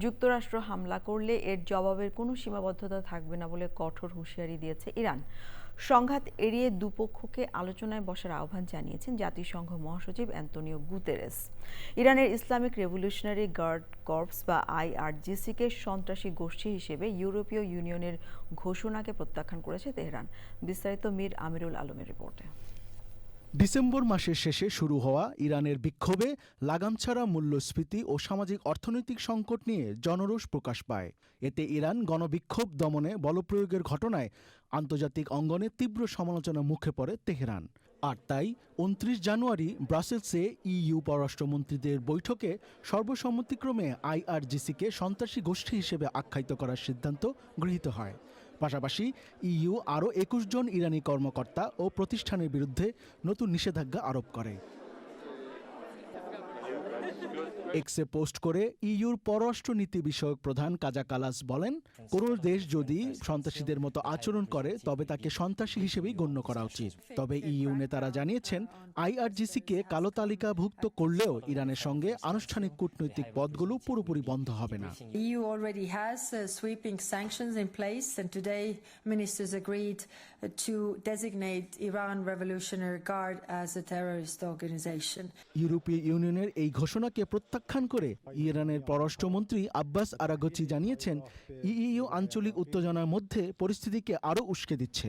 যুক্তরাষ্ট্র হামলা করলে এর জবাবের কোনো সীমাবদ্ধতা থাকবে না বলে কঠোর হুঁশিয়ারি দিয়েছে ইরান। সংঘাত এড়িয়ে দুপক্ষকে আলোচনায় বসার আহ্বান জানিয়েছেন জাতিসংঘ মহাসচিব অ্যান্তোনিও গুতেরেস। ইরানের ইসলামিক রেভলিউশনারি গার্ড কর্পস বা আইআরজিসিকে সন্ত্রাসী গোষ্ঠী হিসেবে ইউরোপীয় ইউনিয়নের ঘোষণাকে প্রত্যাখ্যান করেছে তেহরান। বিস্তারিত মীর আমিরুল আলমের রিপোর্টে। ডিসেম্বর মাসের শেষে শুরু হওয়া ইরানের বিক্ষোভে লাগামছাড়া মূল্যস্ফীতি ও সামাজিক অর্থনৈতিক সংকট নিয়ে জনরোষ প্রকাশ পায়। এতে ইরান গণবিক্ষোভ দমনে বলপ্রয়োগের ঘটনায় আন্তর্জাতিক অঙ্গনে তীব্র সমালোচনার মুখে পড়ে তেহরান। আর তাই ২৯ জানুয়ারি ব্রাসেলসে ইইউ পররাষ্ট্রমন্ত্রীদের বৈঠকে সর্বসম্মতিক্রমে আইআরজিসিকে সন্ত্রাসী গোষ্ঠী হিসেবে আখ্যায়িত করার সিদ্ধান্ত গৃহীত হয়। পাশাপাশি ইইউ আরও ২১ জন ইরানি কর্মকর্তা ও প্রতিষ্ঠানের বিরুদ্ধে নতুন নিষেধাজ্ঞা আরোপ করে। এক্সে পোস্ট করে ইইউর পররাষ্ট্রনীতি বিষয়ক প্রধান কাজা কালাস বলেন, কোনো দেশ যদি সন্ত্রাসীদের মতো আচরণ করে তবে তাকে সন্ত্রাসী হিসেবেই গণ্য করা উচিত। তবে ইইউ নেতারা জানিয়েছেন, আইআরজিসিকে কালো তালিকাভুক্ত করলেও ইরানের সঙ্গে আনুষ্ঠানিক কূটনৈতিক পথগুলো পুরোপুরি বন্ধ হবে না। EU already has sweeping sanctions in place, and today ministers agreed to designate Iran Revolutionary Guard as a terrorist organization. ইউরোপীয় ইউনিয়নের এই ঘোষণাকে প্রত্যাখ্যান করে ইরানের পররাষ্ট্রমন্ত্রী আব্বাস আরাগচি জানিয়েছেন, ইইউ আঞ্চলিক উত্তেজনার মধ্যে পরিস্থিতিকে আরও উস্কে দিচ্ছে।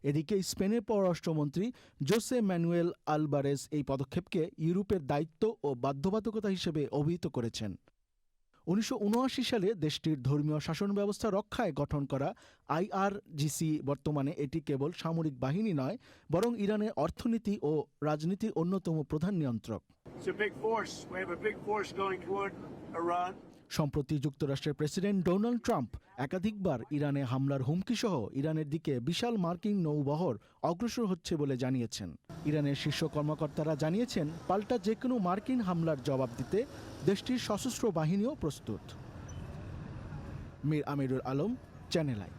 এদিকে স্পেনের পররাষ্ট্রমন্ত্রী জোসে ম্যানুয়েল আলবারেজ এই পদক্ষেপকে ইউরোপের দায়িত্ব ও বাধ্যবাধকতা হিসেবে অভিহিত করেছেন। ১৯৭৯ সালে দেশটির ধর্মীয় শাসন ব্যবস্থা রক্ষায় গঠন করা আইআরজিসি বর্তমানে এটি কেবল সামরিক বাহিনী নয়, বরং ইরানের অর্থনীতি ও রাজনীতির অন্যতম প্রধান নিয়ন্ত্রক। সম্প্রতি যুক্তরাষ্ট্রের প্রেসিডেন্ট ডোনাল্ড ট্রাম্প একাধিকবার ইরানে হামলার হুমকি সহ ইরানের দিকে বিশাল মার্কিন নৌবহর অগ্রসর হচ্ছে বলে জানিয়েছেন। ইরানের শীর্ষ কর্মকর্তারা জানিয়েছেন, পাল্টা যে কোনো মার্কিন হামলার জবাব দিতে দেশটির সশস্ত্র বাহিনীও প্রস্তুত। মীর আমিরুল আলম, চ্যানেল আই।